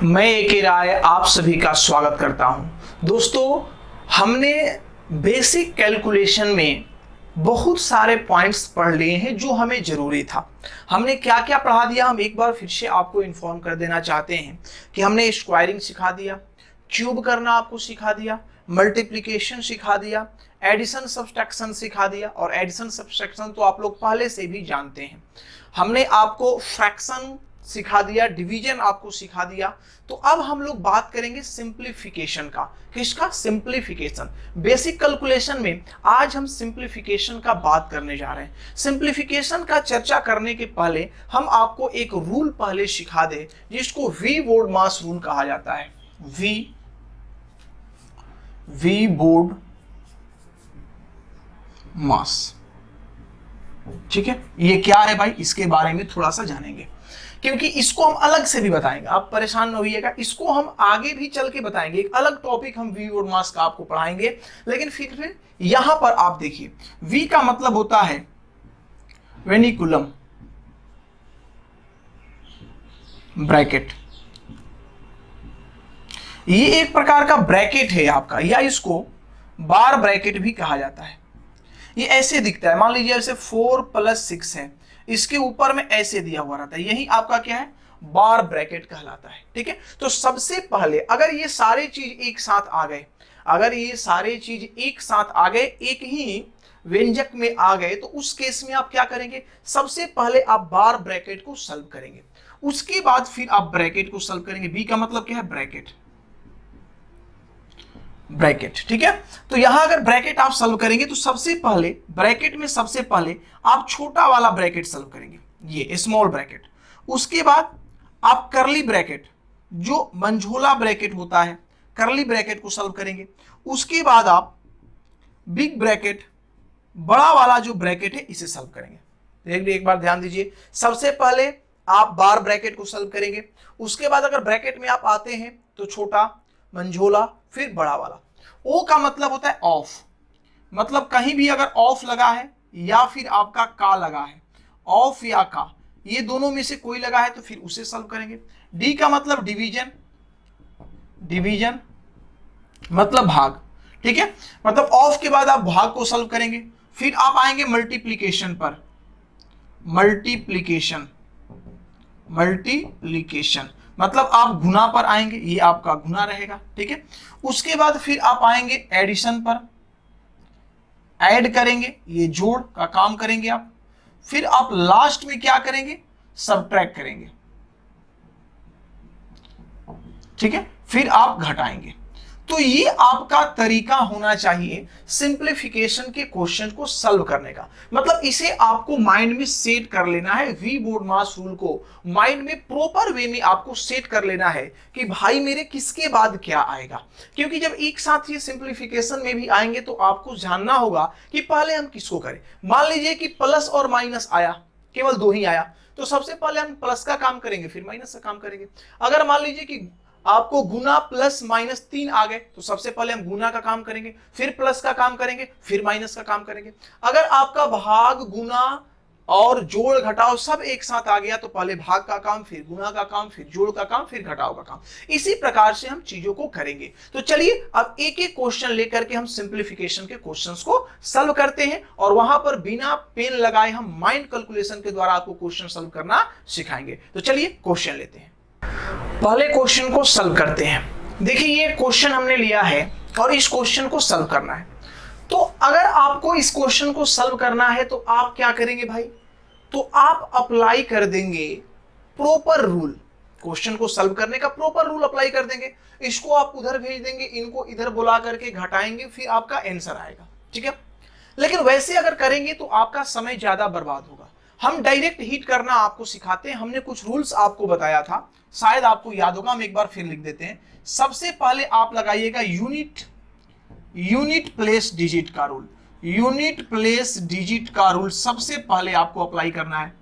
मैं एके राय आप सभी का स्वागत करता हूं। दोस्तों, हमने बेसिक कैलकुलेशन में बहुत सारे पॉइंट्स पढ़ लिए हैं जो हमें जरूरी था। हमने क्या क्या पढ़ा दिया, हम एक बार फिर से आपको इन्फॉर्म कर देना चाहते हैं कि हमने स्क्वायरिंग सिखा दिया, क्यूब करना आपको सिखा दिया, मल्टीप्लिकेशन सिखा दिया, एडिशन सब्सट्रैक्शन सिखा दिया। और एडिशन सब्सट्रैक्शन तो आप लोग पहले से भी जानते हैं। हमने आपको फ्रैक्शन सिखा दिया, डिवीजन आपको सिखा दिया। तो अब हम लोग बात करेंगे सिंप्लीफिकेशन का। किसका? सिंप्लीफिकेशन। बेसिक कैलकुलेशन में आज हम सिंप्लीफिकेशन का बात करने जा रहे हैं। सिंप्लीफिकेशन का चर्चा करने के पहले हम आपको एक रूल पहले सिखा दे जिसको वी बोर्ड मास रूल कहा जाता है। वी बोर्ड मास, ठीक है। ये क्या है भाई, इसके बारे में थोड़ा सा जानेंगे क्योंकि इसको हम अलग से भी बताएंगे, आप परेशान न होइएगा। इसको हम आगे भी चल के बताएंगे, एक अलग टॉपिक हम वी बोर्ड मास का आपको पढ़ाएंगे। लेकिन फिर यहां पर आप देखिए, वी का मतलब होता है वेनिकुलम ब्रैकेट। ये एक प्रकार का ब्रैकेट है आपका, या इसको बार ब्रैकेट भी कहा जाता है। ये ऐसे दिखता है, मान लीजिए ऐसे 4 + 6 है, इसके ऊपर में ऐसे दिया हुआ रहता है, यही आपका क्या है, बार ब्रैकेट कहलाता है। ठीक है, तो सबसे पहले अगर ये सारे चीज एक साथ आ गए, अगर ये सारे चीज एक साथ आ गए, एक ही व्यंजक में आ गए, तो उस केस में आप क्या करेंगे, सबसे पहले आप बार ब्रैकेट को सॉल्व करेंगे, उसके बाद फिर आप ब्रैकेट को सॉल्व करेंगे। बी का मतलब क्या है, ब्रैकेट, ब्रैकेट। ठीक है, तो यहां अगर ब्रैकेट आप सॉल्व करेंगे तो सबसे पहले ब्रैकेट में सबसे पहले आप छोटा वाला ब्रैकेट सॉल्व करेंगे, ये स्मॉल ब्रैकेट। उसके बाद आप करली ब्रैकेट, जो मंझोला ब्रैकेट होता है, करली ब्रैकेट को सॉल्व करेंगे। उसके बाद आप बिग ब्रैकेट, बड़ा वाला जो ब्रैकेट है, इसे सॉल्व करेंगे। एक बार ध्यान दीजिए, सबसे पहले आप बार ब्रैकेट को सॉल्व करेंगे। उसके बाद अगर ब्रैकेट में आप आते हैं तो छोटा, मंझोला, फिर बड़ा वाला। ओ का मतलब होता है ऑफ, मतलब कहीं भी अगर ऑफ लगा है या फिर आपका का लगा है, ऑफ या का, ये दोनों में से कोई लगा है तो फिर उसे सॉल्व करेंगे। डी का मतलब डिवीजन, डिवीजन मतलब भाग। ठीक है, मतलब ऑफ के बाद आप भाग को सॉल्व करेंगे। फिर आप आएंगे मल्टीप्लिकेशन पर, मल्टीप्लिकेशन, मल्टीप्लिकेशन मतलब आप गुना पर आएंगे, ये आपका गुना रहेगा। ठीक है, उसके बाद फिर आप आएंगे एडिशन पर, ऐड करेंगे, ये जोड़ का काम करेंगे आप। फिर आप लास्ट में क्या करेंगे, सबट्रैक्ट करेंगे। ठीक है, फिर आप घटाएंगे। तो ये आपका तरीका होना चाहिए सिंप्लीफिकेशन के क्वेश्चन को सॉल्व करने का। मतलब इसे आपको माइंड में सेट कर लेना है, वी बोर्ड मास रूल को माइंड में प्रॉपर वे में आपको सेट कर लेना है कि भाई मेरे किसके बाद क्या आएगा। क्योंकि जब एक साथ ये सिंप्लीफिकेशन में भी आएंगे तो आपको जानना होगा कि पहले हम किसको करें। मान लीजिए कि प्लस और माइनस आया, केवल 2 ही आया, तो सबसे पहले हम प्लस का काम करेंगे, फिर माइनस का काम करेंगे। अगर मान लीजिए कि आपको गुना प्लस माइनस 3 आ गए, तो सबसे पहले हम गुना का काम करेंगे, फिर प्लस का काम करेंगे, फिर माइनस का काम करेंगे। अगर आपका भाग, गुना और जोड़ घटाव सब एक साथ आ गया, तो पहले भाग का काम, फिर गुना का काम, फिर जोड़ का काम, फिर घटाव का काम। इसी प्रकार से हम चीजों को करेंगे। तो चलिए अब एक एक क्वेश्चन लेकर के हम सिंप्लीफिकेशन के क्वेश्चंस को सॉल्व करते हैं, और वहां पर बिना पेन लगाए हम माइंड कैलकुलेशन के द्वारा आपको क्वेश्चन सॉल्व करना सिखाएंगे। तो चलिए क्वेश्चन लेते हैं, पहले क्वेश्चन को सॉल्व करते हैं। देखिए ये क्वेश्चन हमने लिया है और इस क्वेश्चन को सॉल्व करना है। तो अगर आपको इस क्वेश्चन को सॉल्व करना है तो आप क्या करेंगे भाई, तो आप अप्लाई कर देंगे प्रॉपर रूल। क्वेश्चन को सॉल्व करने का प्रॉपर रूल अप्लाई कर देंगे। इसको आप उधर भेज देंगे, इनको इधर बुला करके घटाएंगे, फिर आपका आंसर आएगा। ठीक है, लेकिन वैसे अगर करेंगे तो आपका समय ज्यादा बर्बाद होगा। हम डायरेक्ट हीट करना आपको सिखाते हैं। हमने कुछ रूल्स आपको बताया था, शायद आपको याद होगा, हम एक बार फिर लिख देते हैं। सबसे पहले आप लगाइएगा यूनिट प्लेस डिजिट का रूल। यूनिट प्लेस डिजिट का रूल सबसे पहले आपको अप्लाई करना है।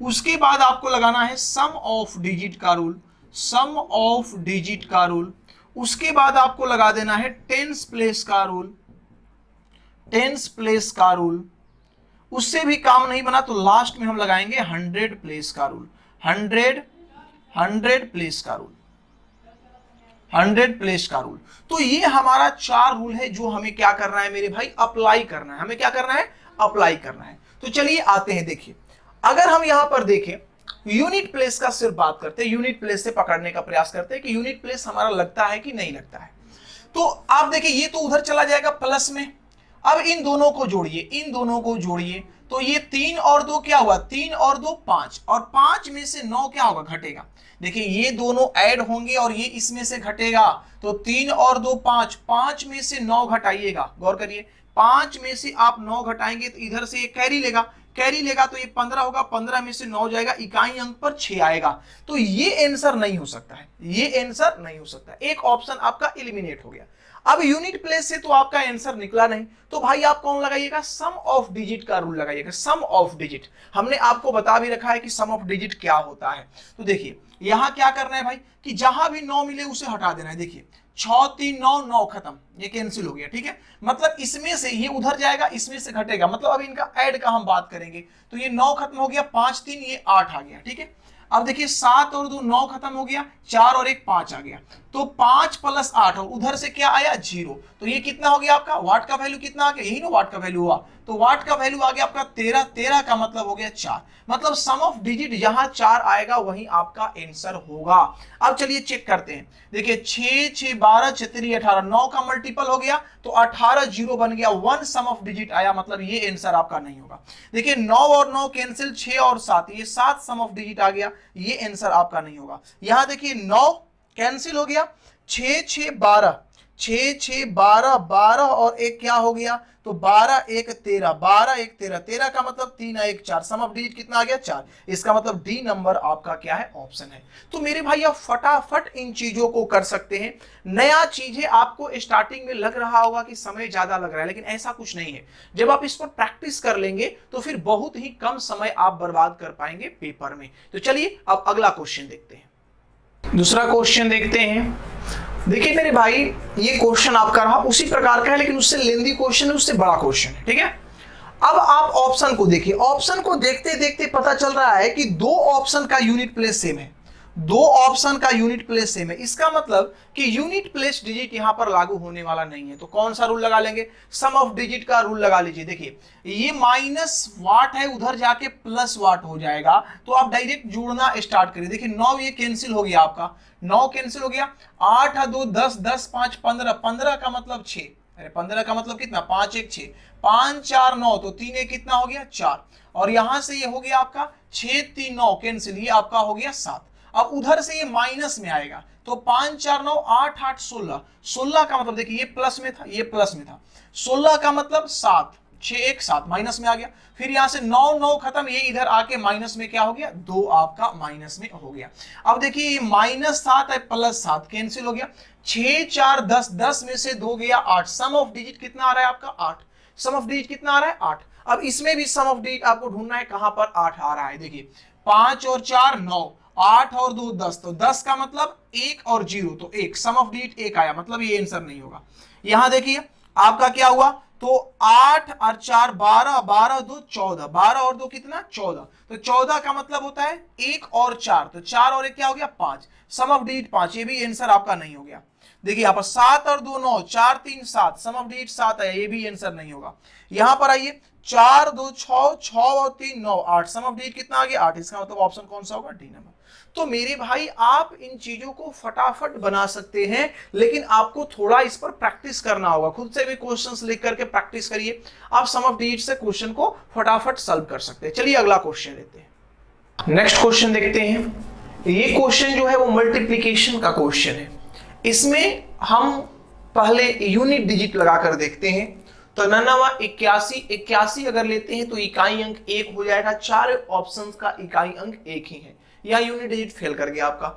उसके बाद आपको लगाना है सम ऑफ डिजिट का रूल, सम ऑफ डिजिट का रूल। उसके बाद आपको लगा देना है टेंस प्लेस का रूल, टेंस प्लेस का रूल। उससे भी काम नहीं बना तो लास्ट में हम लगाएंगे 100 प्लेस का रूल, 100 प्लेस का रूल। 100 प्लेस का रूल। तो ये हमारा 4 रूल है जो हमें क्या करना है मेरे भाई, अप्लाई करना है। हमें क्या करना है, अप्लाई करना है। तो चलिए आते हैं, देखिए अगर हम यहां पर देखें यूनिट प्लेस का सिर्फ बात करते हैं, यूनिट प्लेस से पकड़ने का प्रयास करते हैं कि यूनिट प्लेस हमारा लगता है कि नहीं लगता है। तो आप देखिए ये तो उधर चला जाएगा प्लस में। अब इन दोनों को जोड़िए, इन दोनों को जोड़िए, तो ये 3 और 2 क्या हुआ, 3 और 2 5, और 5 में से 9 क्या होगा, घटेगा। देखिए ये दोनों ऐड होंगे और ये इसमें से घटेगा, तो 3 और 2 5, 5 में से 9 घटाइएगा। गौर करिए 5 में से आप 9 घटाएंगे तो इधर से ये कैरी लेगा, कैरी लेगा तो ये 15 होगा, 15 में से 9 जाएगा, इकाई अंक पर 6 आएगा। तो ये आंसर नहीं हो सकता है, ये आंसर नहीं हो सकता। एक ऑप्शन आपका एलिमिनेट हो गया। अब यूनिट प्लेस से तो आपका आंसर निकला नहीं, तो भाई आप कौन लगाइएगा, सम ऑफ डिजिट का रूल लगाइएगा। सम ऑफ डिजिट हमने आपको बता भी रखा है कि सम ऑफ डिजिट क्या होता है। तो देखिए यहां क्या करना है भाई कि जहां भी 9 मिले उसे हटा देना है। देखिए 6 3 9 9 खत्म, ये कैंसिल हो गया, ठीक है। मतलब इसमें से ये उधर जाएगा, इसमें से घटेगा, मतलब अब इनका ऐड का हम बात करेंगे तो ये 9 खत्म हो गया, 5 3 ये 8 आ गया, ठीक है। अब देखिए 7 और 2 9 खत्म हो गया, 4 और 1 5 आ गया, तो 5 प्लस 8 और उधर से क्या आया 0, तो ये कितना हो गया आपका, वाट का वैल्यू कितना आ गया, यही ना वाट का वैल्यू हुआ, तो वाट का वैल्यू आ गया आपका 13, 13 का मतलब हो गया 4। मतलब सम ऑफ डिजिट जहां 4 आएगा वही आपका आंसर होगा। अब चलिए चेक करते हैं, देखिए 6 6 12 6 18, 9 का मल्टीपल हो गया तो 18 0 बन गया, 1 सम ऑफ डिजिट आया, मतलब ये आंसर आपका नहीं होगा। देखिए 9 और 9 कैंसिल, 6 और 7, ये 7 सम ऑफ डिजिट आ गया, ये आंसर आपका नहीं होगा। यहां देखिए 9 कैंसिल हो गया, 6 6 12, 6 6 12 12 और 1 क्या हो गया, तो 12 1 13, 12 1 13, 13 का मतलब 3 1 4, सम ऑफ डिजिट कितना आ गया 4। इसका मतलब डी नंबर आपका क्या है, ऑप्शन है। तो मेरे भाई आप फटाफट इन चीजों को कर सकते हैं। नया चीज है, आपको स्टार्टिंग में लग रहा होगा कि समय ज्यादा लग रहा है, लेकिन ऐसा कुछ नहीं है। जब आप इस पर प्रैक्टिस कर लेंगे तो फिर बहुत ही कम समय आप बर्बाद कर पाएंगे पेपर में। तो चलिए अब अगला क्वेश्चन देखते हैं, दूसरा क्वेश्चन देखते हैं। देखिए मेरे भाई ये क्वेश्चन आपका रहा उसी प्रकार का है, लेकिन उससे लेंदी क्वेश्चन है, उससे बड़ा क्वेश्चन है, ठीक है। अब आप ऑप्शन को देखिए, ऑप्शन को देखते देखते पता चल रहा है कि 2 ऑप्शन का यूनिट प्लेस सेम है, 2 ऑप्शन का यूनिट प्लेस सेम है। इसका मतलब कि यूनिट प्लेस डिजिट यहां पर लागू होने वाला नहीं है। तो कौन सा रूल लगा लेंगे, सम ऑफ डिजिट का रूल लगा लीजिए। देखिए ये माइनस वाट है, उधर जाके प्लस वाट हो जाएगा, तो आप डायरेक्ट जोड़ना स्टार्ट करिए। देखिए 9 ये कैंसिल हो गया, आपका 9 कैंसिल हो गया, 8 2 10 10 5 15, 15 का मतलब 6, अरे 15 का मतलब कितना, 5 1 6, 5 4 9, तो 3 1 कितना हो गया 4, और यहां से ये हो गया आपका 6 3 9 कैंसिल, ये आपका हो गया 7। अब उधर से ये माइनस में आएगा, तो 5 4 9 8 8 16, 16 का मतलब देखिए ये प्लस में था, ये प्लस में था, 16 का मतलब 7, 6 1 7 माइनस में आ गया, फिर यहां से 9 9 खत्म, ये इधर आके माइनस में क्या हो गया 2, आपका माइनस में हो गया। अब देखिए ये -7 है प्लस 7 कैंसिल हो गया, 6 4 10, 10 में से 2 गया 8, सम ऑफ डिजिट कितना आ रहा है आपका 8, सम ऑफ डिजिट कितना आ रहा है 8। अब इसमें भी सम ऑफ डिजिट आपको ढूंढना है, कहां पर 8 आ रहा है। देखिए 5 और 4 9, 8 और 2 10, तो 10 का मतलब 1 और 0, तो 1, सम ऑफ डिजिट 1 आया, मतलब ये आंसर नहीं होगा। यहां देखिए आपका क्या हुआ, तो 8 और 4 12, 12 2 14, 12 और 2 कितना 14, तो 14 का मतलब होता है 1 और 4, तो 4 और 1 क्या हो गया 5, सम ऑफ डिजिट 5, ये भी आंसर आपका नहीं हो गया। देखिए यहाँ पर 7 और 2 9, 4 3 7, सम ऑफ डिजिट 7 है, ये भी आंसर नहीं होगा। यहां पर आइए 4 2 6, 6 और 3 9 8, सम ऑफ डिजिट कितना आ गया 8, इसका मतलब ऑप्शन कौन सा होगा, डी नंबर। तो मेरे भाई आप इन चीजों को फटाफट बना सकते हैं, लेकिन आपको थोड़ा इस पर प्रैक्टिस करना होगा। खुद से भी क्वेश्चंस लिख करके प्रैक्टिस करिए, आप सम ऑफ डिजिट से क्वेश्चन को फटाफट सॉल्व कर सकते हैं। चलिए अगला क्वेश्चन लेते हैं, नेक्स्ट क्वेश्चन देखते हैं। ये क्वेश्चन जो है वो मल्टीप्लीकेशन का क्वेश्चन है। इसमें हम पहले यूनिट डिजिट लगाकर देखते हैं। तो 81, 81 अगर लेते हैं तो इकाई अंक 1 हो जाएगा, 4 ऑप्शंस का इकाई अंक 1 ही है, या यूनिट डिजिट फेल कर गया आपका।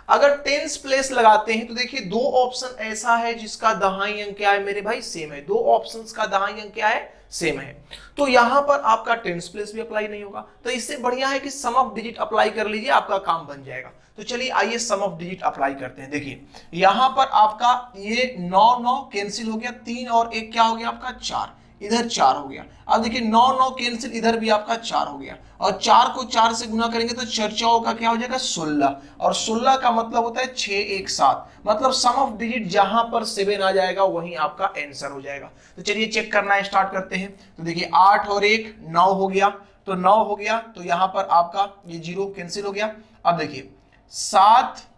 अगर टेंस प्लेस लगाते हैं तो देखिए 2 ऑप्शन ऐसा है जिसका दहाई अंक क्या है मेरे भाई, सेम है, 2 ऑप्शंस का दहाई अंक क्या है, सेम है, तो यहां पर आपका टेंस प्लेस भी अप्लाई नहीं होगा। तो इससे बढ़िया है कि सम ऑफ डिजिट अप्लाई कर लीजिए, आपका काम बन जाएगा। तो चलिए आइए सम ऑफ डिजिट अप्लाई करते हैं। देखिए यहां पर आपका ये 9 9 कैंसिल हो गया, 3 और 1 क्या हो गया आपका 4, इधर 4 हो गया। अब देखिए 9 9 कैंसिल, इधर भी आपका 4 हो गया, और 4 को 4 से गुना करेंगे तो 4 4 का क्या हो जाएगा 16, और 16 का मतलब होता है 6 1 7, मतलब सम ऑफ डिजिट जहां पर 7 आ जाएगा वहीं आपका आंसर हो जाएगा। तो चलिए चेक करना स्टार्ट करते हैं। तो देखिए 8 और 1 9 हो गया, तो 9 हो गया, तो यहां पर आपका ये 0 कैंसिल हो गया। अब देखिए 7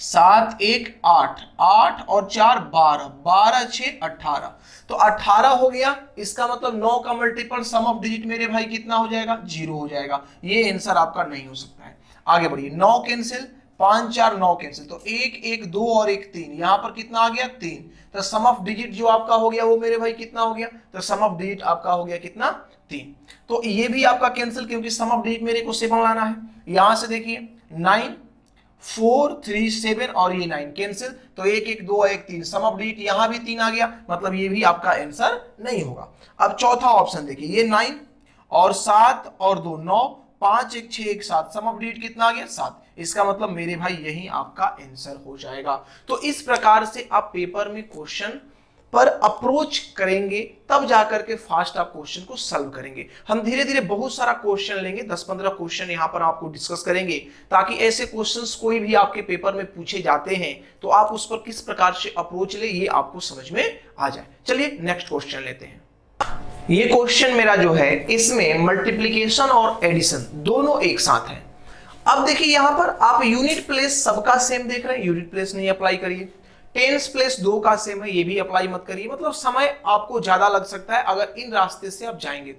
7 1 8, 8 और 4 12, 12 6 18, तो 18 हो गया। इसका मतलब 9 का मल्टीपल सम ऑफ डिजिट मेरे भाई कितना हो जाएगा 0 हो जाएगा। ये आंसर आपका नहीं हो सकता है। आगे बढ़िए 9 कैंसिल, 5 4 9 कैंसिल, तो 1 1 2 और 1 3, यहां पर कितना आ गया 3, तो सम ऑफ डिजिट जो आपका हो गया वो मेरे भाई कितना हो गया, तो सम ऑफ डिजिट आपका हो गया कितना 3। तो ये भी आपका कैंसिल, क्योंकि सम ऑफ डिजिट मेरे को 7 लाना है। यहां से देखिए 9 4 3 7 और ये 9 कैंसिल, तो 1 1 2 1 3, सम ऑफ डिजिट यहां भी 3 आ गया, मतलब ये भी आपका आंसर नहीं होगा। अब चौथा ऑप्शन देखिए, ये 9 और 7 और 2 9, 5 1 6 1 7, सम ऑफ डिजिट कितना आ गया 7, इसका मतलब मेरे भाई यही आपका आंसर हो जाएगा। तो इस प्रकार से आप पेपर में क्वेश्चन पर अप्रोच करेंगे, तब जाकर के फास्ट आप क्वेश्चन को सॉल्व करेंगे। हम धीरे धीरे बहुत सारा क्वेश्चन लेंगे, 10-15 क्वेश्चन यहां पर आपको डिस्कस करेंगे, ताकि ऐसे क्वेश्चंस कोई भी आपके पेपर में पूछे जाते हैं तो आप उस पर किस प्रकार से अप्रोच ले ये आपको समझ में आ जाए। चलिए नेक्स्ट क्वेश्चन लेते हैं। ये क्वेश्चन मेरा जो है इसमें मल्टीप्लीकेशन और एडिशन दोनों एक साथ है। अब देखिए यहां पर आप यूनिट प्लेस सबका सेम देख रहे हैं, यूनिट प्लेस नहीं अप्लाई करिए। टेंस प्लेस 2 का सेम है, ये भी अप्लाई मत करिए, मतलब समय आपको ज्यादा लग सकता है अगर इन रास्ते से आप जाएंगे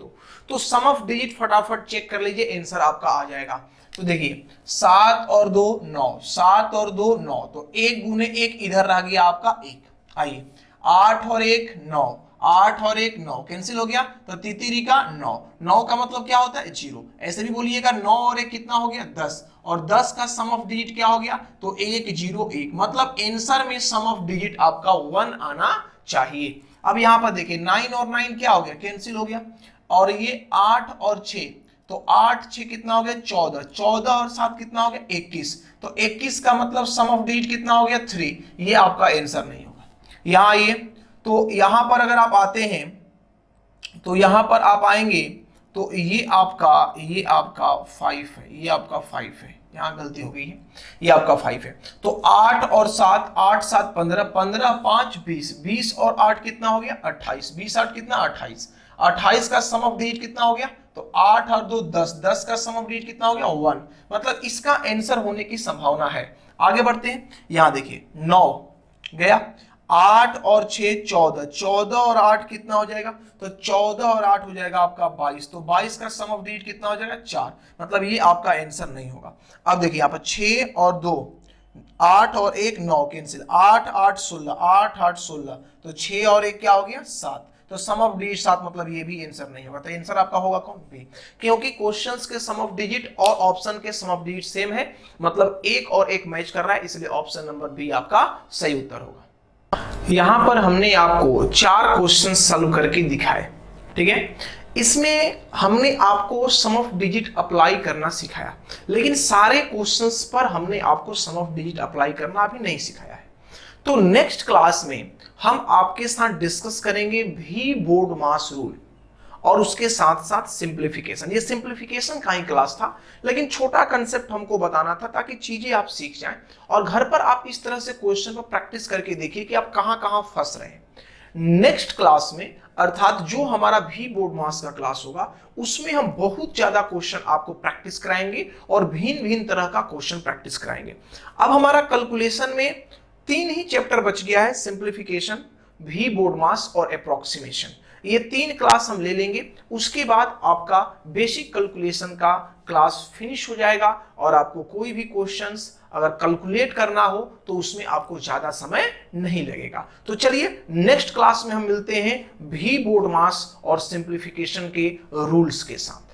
तो सम ऑफ डिजिट फटाफट चेक कर लीजिए, आंसर आपका आ जाएगा। तो देखिए 7 और 2 9, 7 और 2 9, तो 1 गुने 1 इधर रह गया आपका 1। आइए 8 और 1 9, 8 और 1 9 कैंसिल हो गया, तो तितिरी का 9, 9 का मतलब क्या होता है 0। ऐसे भी बोलिएगा 9 और 1 कितना हो गया 10, और 10 का सम ऑफ डिजिट क्या हो गया, तो 1 0 1, मतलब आंसर में सम ऑफ डिजिट आपका 1 आना चाहिए। अब यहां पर देखिए 9 और 9 क्या हो गया कैंसिल हो गया, और ये 8 और 6, तो 8 6 कितना हो गया 14, 14 और 7 कितना हो गया 21, तो 21 का मतलब सम ऑफ डिजिट कितना हो गया 3, ये आपका आंसर नहीं होगा। यहां आइए, तो यहां पर अगर आप आते हैं तो यहां पर आप आएंगे तो ये आपका 5 है, ये आपका 5 है, यहां गलती हो गई है, ये आपका 5 है। तो 8 और 7, 8 7 15, 15 5 20, 20 और 8 कितना हो गया 28, 20 8 कितना 28, 28 का सम ऑफ डिजिट कितना हो गया, तो 8 और 2 10, 10 का सम ऑफ डिजिट कितना हो गया 1, मतलब इसका आंसर होने की संभावना है। आगे बढ़ते हैं, यहां देखिए 9 गया, 8 और 6 14, 14 और 8 कितना हो जाएगा, तो 14 और 8 हो जाएगा आपका 22, तो 22 का सम ऑफ डिजिट कितना हो जाएगा 4, मतलब ये आपका आंसर नहीं होगा। अब देखिए यहाँ पर 6 और 2 8 और 1 9 कैंसिल, 8 8 16, 8 8 16, तो 6 और 1 क्या हो गया 7, तो सम ऑफ डिजिट 7, मतलब ये भी आंसर नहीं होगा। तो आंसर आपका होगा कौन बी, क्योंकि क्वेश्चंस के सम ऑफ डिजिट और ऑप्शन के सम ऑफ डिजिट सेम है, मतलब एक और एक मैच कर रहा है, इसलिए ऑप्शन नंबर बी आपका सही उत्तर होगा। यहां पर हमने आपको 4 क्वेश्चन सॉल्व करके दिखाए, ठीक है। इसमें हमने आपको सम ऑफ डिजिट अप्लाई करना सिखाया, लेकिन सारे क्वेश्चंस पर हमने आपको सम ऑफ डिजिट अप्लाई करना अभी नहीं सिखाया है। तो नेक्स्ट क्लास में हम आपके साथ डिस्कस करेंगे भी बोर्ड मास रूल और उसके साथ साथ सिंप्लीफिकेशन। ये सिंप्लीफिकेशन का ही क्लास था, लेकिन छोटा कंसेप्ट हमको बताना था ताकि चीजें आप सीख जाएं और घर पर आप इस तरह से क्वेश्चन को प्रैक्टिस करके देखिए कि आप कहां कहां फंस रहे हैं। नेक्स्ट क्लास में, अर्थात जो हमारा भी बोर्ड मास का क्लास होगा, उसमें हम बहुत ज्यादा क्वेश्चन आपको प्रैक्टिस कराएंगे और भिन्न भिन्न तरह का क्वेश्चन प्रैक्टिस कराएंगे। अब हमारा कैलकुलेशन में 3 ही चैप्टर बच गया है, सिंप्लीफिकेशन, भी बोर्ड मास और अप्रोक्सीमेशन। ये 3 क्लास हम ले लेंगे, उसके बाद आपका बेसिक कैलकुलेशन का क्लास फिनिश हो जाएगा और आपको कोई भी क्वेश्चंस अगर कैलकुलेट करना हो तो उसमें आपको ज्यादा समय नहीं लगेगा। तो चलिए नेक्स्ट क्लास में हम मिलते हैं भी बोर्ड मास और सिंप्लीफिकेशन के रूल्स के साथ।